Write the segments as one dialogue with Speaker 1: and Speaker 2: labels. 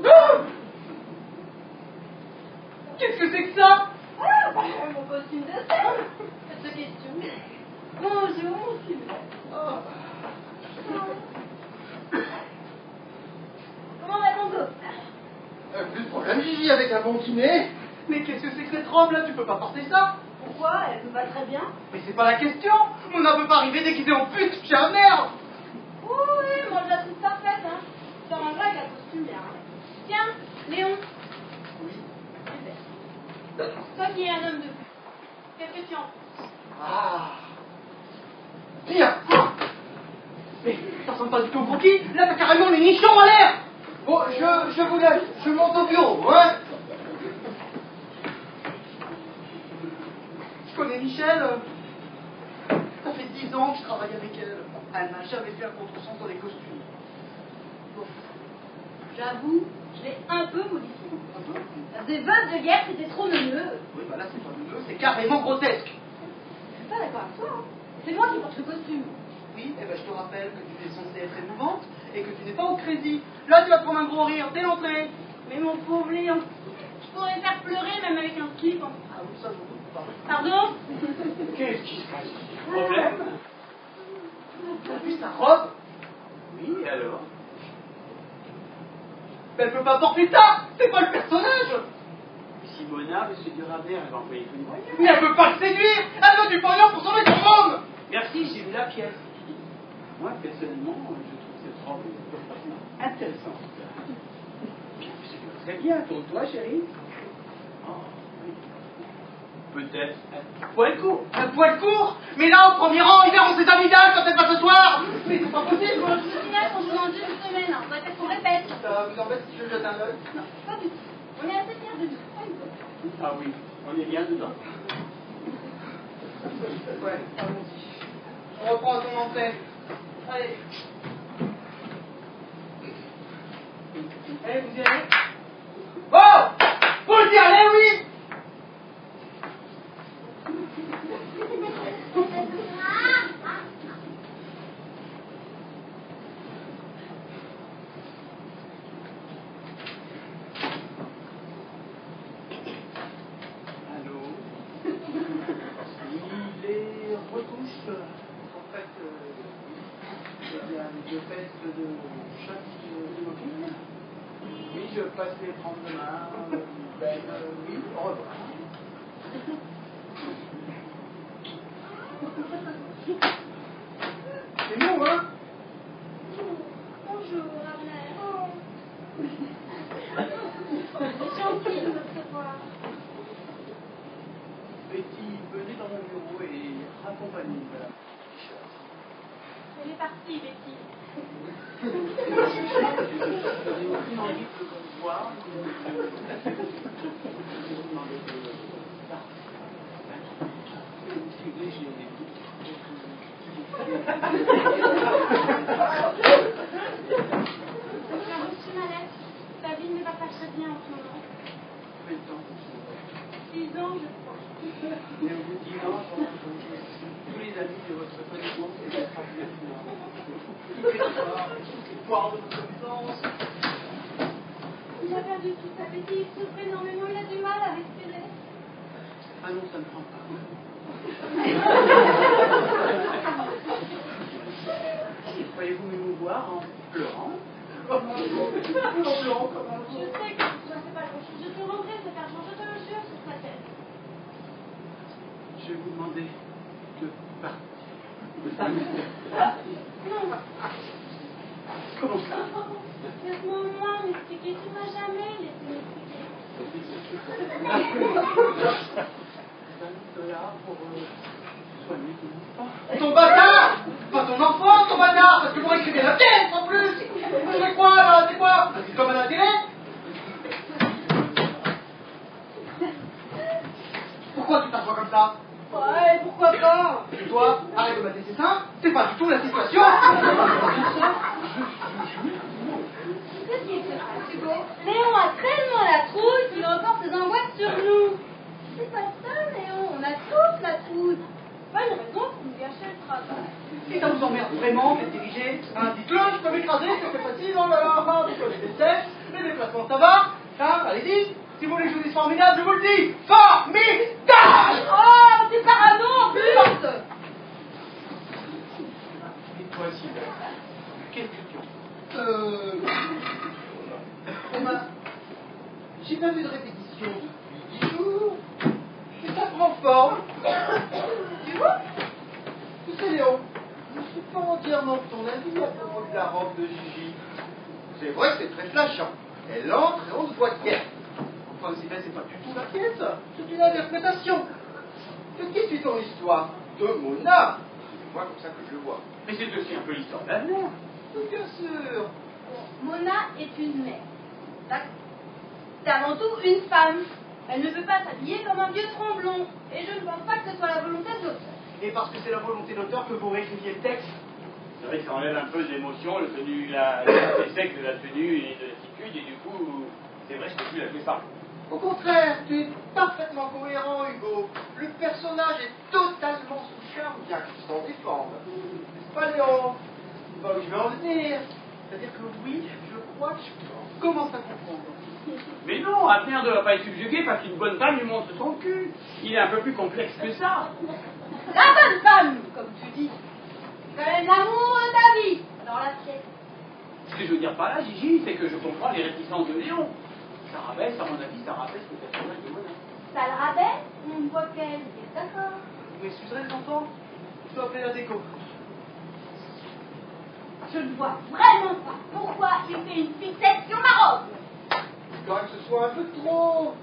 Speaker 1: Oh, qu'est-ce que c'est que ça?
Speaker 2: Ah, bah, mon costume de scène. Pas de question. Bonjour, mon Sylvain.
Speaker 1: Oh.
Speaker 2: Comment va ton dos?
Speaker 1: Plus de problème, Gigi, avec un bon kiné. Mais qu'est-ce que c'est que cette robe là? Tu peux pas porter ça?
Speaker 2: Pourquoi? Elle me va très bien.
Speaker 1: Mais c'est pas la question. On ne peut pas arriver déguisé en pute. J'ai un merde.
Speaker 2: Oui, moi je la trouve parfaite, hein. Tu t'arrangeras avec un costume bien. Tiens, Léon.
Speaker 1: Oui.
Speaker 2: Super. Toi qui es un homme de plus, qu'est-ce que tu en penses?
Speaker 1: Ah. Bien. Mais ça ressemble pas du tout au croquis. Là, t'as carrément les nichons à l'air. Bon, je vous laisse. Je monte au bureau, hein. Je connais Michel. Ça fait 10 ans que je travaille avec elle. Elle m'a jamais fait un contresens dans les costumes.
Speaker 2: Bon, j'avoue, je l'ai un peu modifié. Des votes de guerre, c'était trop neuneux.
Speaker 1: Oui, bah là, c'est pas neuneux, c'est carrément grotesque.
Speaker 2: Je suis pas d'accord avec toi, hein. C'est moi qui porte le costume.
Speaker 1: Oui, et ben je te rappelle que tu es censée être émouvante et que tu n'es pas au crédit. Là, tu vas te prendre un gros rire dès l'entrée.
Speaker 2: Mais mon pauvre Léon, je pourrais faire pleurer même avec un slip. Hein.
Speaker 1: Ah oui, ça, je doute pas.
Speaker 2: Pardon?
Speaker 3: Qu'est-ce qui se passe? Problème?
Speaker 1: T'as vu sa robe?
Speaker 3: Oui, alors?
Speaker 1: Ben, elle peut pas porter ça. C'est pas le personnage.
Speaker 3: Simona veut séduire Abner, elle va employer tous les moyens.
Speaker 1: Mais elle peut pas le séduire. Elle veut du pognon pour sauver son homme.
Speaker 3: Merci, j'ai vu la pièce. Moi, personnellement, je trouve cette robe intéressante. C'est très bien, tourne-toi, chérie. Oh, oui. Peut-être un poil court.
Speaker 1: Un poil court. Mais là, au premier rang, ils verront ses amygdales quand elle va se soir. Mais c'est pas possible.
Speaker 2: Bon, je finis qu'on joue dans une semaine. Hein. Peut-être qu'on répète.
Speaker 1: Ça vous embête si je jette un œil?
Speaker 2: Non, pas du tout. On est assez fiers de nous. Pas une fois.
Speaker 3: Ah oui, on est bien dedans.
Speaker 1: Ouais, allons-y. On reprend à ton entrée. Allez. Allez, vous y allez? Bon! Vous y allez, oui!
Speaker 3: Allô? Oui, les retouches.
Speaker 1: En fait,
Speaker 3: Eh bien, je fais de chaque mobile. Oui, je passe les prendre demain. Oui, au revoir.
Speaker 1: c'est nous, hein?
Speaker 2: Bonjour, Arnaud. C'est gentil de me recevoir.
Speaker 3: Betty, venez dans mon bureau et raccompagnez Madame.
Speaker 2: Elle est partie, Betty.
Speaker 3: Je n'ai aucune envie de vous voir. Je vous demandais de si vous voulez, j'ai
Speaker 2: Tu as reçu ma lettre. Ta vie ne va pas très bien en ce moment.
Speaker 3: combien de temps?
Speaker 2: 6 ans, je crois.
Speaker 3: Et au bout de 10 ans, tous les amis de votre connaissance et votre
Speaker 1: L'histoire de votre connaissance.
Speaker 2: Il a perdu tout sa Betty. Il souffre énormément. Il a du mal à respirer.
Speaker 3: Ah non, ça ne prend pas. Croyez-vous m'émouvoir en pleurant?
Speaker 2: Je sais que ça c'est pas grand-chose. Je te rendrai cet argent. Je te le jure, ce sera tel.
Speaker 3: Je vais vous demander de partir.
Speaker 2: Non.
Speaker 3: Comment ça?
Speaker 2: Laisse-moi m'expliquer. Tu m'as jamais laissé m'expliquer.
Speaker 3: 20 $ pour soigner ton enfant.
Speaker 1: Ton bâtard! Pas ton enfant, ton bâtard! Parce que vous écrivez la pièce en plus! C'est quoi là? C'est quoi? C'est comme un intérêt? Pourquoi tu t'assois comme ça?
Speaker 2: Ouais, pourquoi pas?
Speaker 1: Et toi, arrête de mater ses seins, c'est pas du tout la situation!
Speaker 2: Qu'est-ce qui se passe, Hugo? Léon a tellement la trouille qu'il reporte ses angoisses sur nous. C'est pas ça, Léon. On a tous la trouille. Pas une raison pour nous gâcher le travail.
Speaker 1: Si ça vous emmerde vraiment d'être dirigé, hein, dites-le, je peux m'écraser, c'est facile, oh là là! Enfin, décoller des tests, les déplacements ça va. Hein, allez-y. Si vous voulez que je vous dise formidable, je vous le dis. Formidable.
Speaker 2: Oh, c'est parano en plus.
Speaker 3: Et toi, Sylvain, qu'est-ce que tu
Speaker 1: J'ai pas vu de répétition depuis 10 jours. Et ça prend forme. Tu vois? Tu sais, Léon, je ne suis pas entièrement de ton avis à propos de la robe de Gigi. C'est vrai que c'est très flashant. Elle entre et on ne voit qu'elle. Enfin, c'est pas du tout la pièce. C'est une interprétation. De qui suit ton histoire? De Mona. C'est moi comme ça que je le vois.
Speaker 3: Mais c'est aussi un peu l'histoire d'avenir.
Speaker 1: Bien sûr.
Speaker 2: Mona est une mère. D'accord. C'est avant tout une femme. Elle ne veut pas s'habiller comme un vieux tromblon. Et je ne pense pas que ce soit la volonté de l'auteur.
Speaker 1: Et parce que c'est la volonté de l'auteur que vous réécriviez le texte.
Speaker 3: C'est vrai que ça enlève un peu d'émotion, le tenue, le sec de la tenue et de l'attitude, et du coup, c'est vrai, je peux plus la jouer ça.
Speaker 1: Au contraire, tu es parfaitement cohérent, Hugo. Le personnage est totalement sous charme, bien qu'il s'en défende. N'est-ce pas, Léon? C'est pas où je vais en venir. C'est-à-dire que oui, je crois que je commence à comprendre.
Speaker 3: Mais non, Abner ne va pas être subjugué parce qu'une bonne femme lui montre son cul. Il est un peu plus complexe que ça.
Speaker 2: La bonne femme, comme tu dis. C'est quand même l'amour de ta vie. Dans la sienne.
Speaker 3: Ce que je veux dire par là, Gigi, c'est que je comprends les réticences de Léon. Ça rabaisse, à mon avis, ça rabaisse le personnage de Mona.
Speaker 2: Ça le rabaisse, on ne voit qu'elle. T'es d'accord?
Speaker 1: Vous m'excuserez les enfants? Je dois appeler la déco.
Speaker 2: Je ne vois vraiment pas pourquoi il fait une fixette sur ma robe.
Speaker 1: Il paraît que ce soit un peu trop.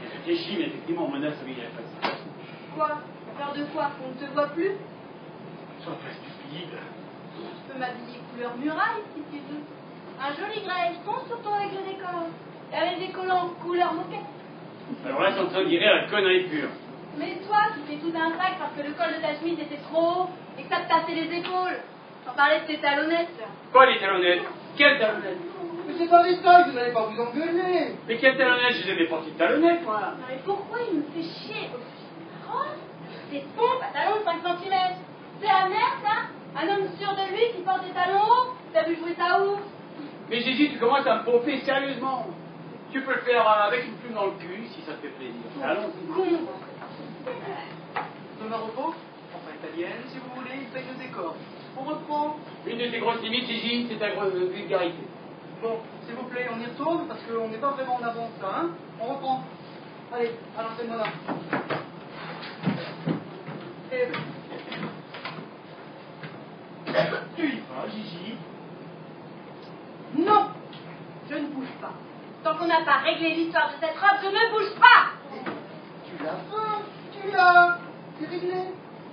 Speaker 3: Il réfléchit, mais effectivement, Mona, ça veut dire pas ça.
Speaker 2: Quoi? Peur de quoi? Qu'on ne te voit plus?
Speaker 3: Sois pas stupide.
Speaker 2: Je peux m'habiller couleur muraille si tu veux. Un joli grès fonce surtout avec le décor. Et avec des collants couleur moquette.
Speaker 3: Alors là, ça me dirait la connerie pure.
Speaker 2: Mais toi, tu fais tout un sac parce que le col de ta chemise était trop haut et que ça te tassait les épaules. Sans parler de tes talonnettes.
Speaker 3: Quoi, les talonnettes? Quelles talonnettes?
Speaker 1: Mais c'est pas des tailles, vous n'allez pas vous engueuler.
Speaker 3: Mais quelles talonnettes? Je les ai des petites talonnettes, moi.
Speaker 2: Non mais pourquoi il me fait chier aussi? Oh, c'est ton pantalon de 5 cm. C'est la merde, ça? Un homme sûr de lui qui porte des talons hauts? T'as vu jouer ça où?
Speaker 3: Mais Gigi, tu commences à me pomper sérieusement. Tu peux le faire avec une plume dans le cul, si ça te fait plaisir. Allons-y.
Speaker 2: Con.
Speaker 1: De ma repos, enfin italienne, si vous voulez, il paye le décor. On reprend.
Speaker 3: Une de tes grosses limites, Gigi, c'est ta vulgarité.
Speaker 1: Bon, s'il vous plaît, on y retourne parce qu'on n'est pas vraiment en avance là, hein. On reprend. Allez, à l'antenne Mona. Eh ben.
Speaker 3: Tu y vas, Gigi?
Speaker 2: Non, je ne bouge pas. Tant qu'on n'a pas réglé l'histoire de cette robe, je ne bouge pas.
Speaker 1: Tu l'as fait, tu l'as. C'est réglé.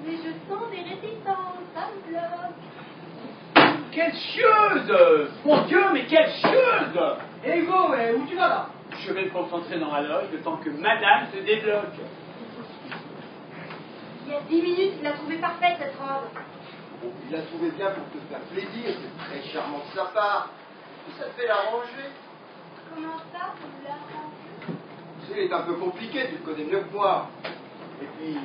Speaker 2: Mais je sens des réticences, ça me bloque.
Speaker 3: Quelle chieuse! Mon Dieu, mais quelle chieuse!
Speaker 1: Eh Hugo, où tu vas là?
Speaker 3: Je vais me concentrer dans la loge le temps que madame se débloque.
Speaker 2: Il y a 10 minutes, il a trouvé parfaite cette robe.
Speaker 1: Il l'a trouvé bien pour te faire plaisir, c'est très charmant de sa part. Ça te fait l'arranger.
Speaker 2: Comment ça, vous l'arrangez?
Speaker 1: C'est un peu compliqué, tu le connais mieux que moi. Et puis,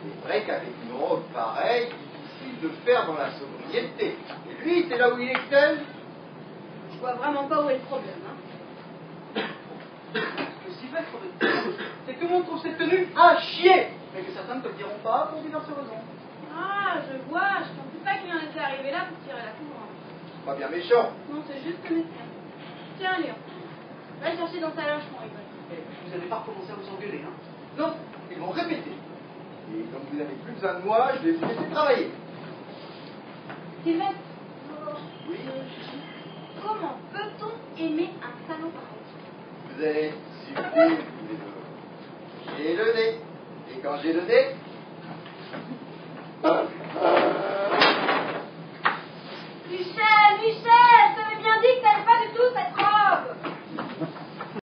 Speaker 1: c'est vrai qu'avec une robe pareille, difficile de faire dans la sobriété. Et lui, c'est là où il excelle.
Speaker 2: Je vois vraiment pas où est le problème, hein.
Speaker 1: Ce que Sylvestre aurait dit, c'est que on trouve cette tenue à chier. Mais que certains ne te le diront pas pour diverses raisons.
Speaker 2: Ah, je vois, je pensais pas qu'il en était arrivé là pour tirer la couronne.
Speaker 1: Pas bien méchant.
Speaker 2: Non, c'est juste le médecin. Tiens, Léon, va chercher dans sa loge pour rigoler.
Speaker 1: Et vous n'allez pas recommencer à vous engueuler, hein? Non, ils vont répéter. Et comme vous n'avez plus besoin de moi, je vais vous laisser travailler.
Speaker 2: Sylvestre,
Speaker 1: Oui.
Speaker 2: comment peut-on aimer un salaud pareil?
Speaker 1: Vous êtes subtils, tous les deux. J'ai le nez. Et quand j'ai le nez,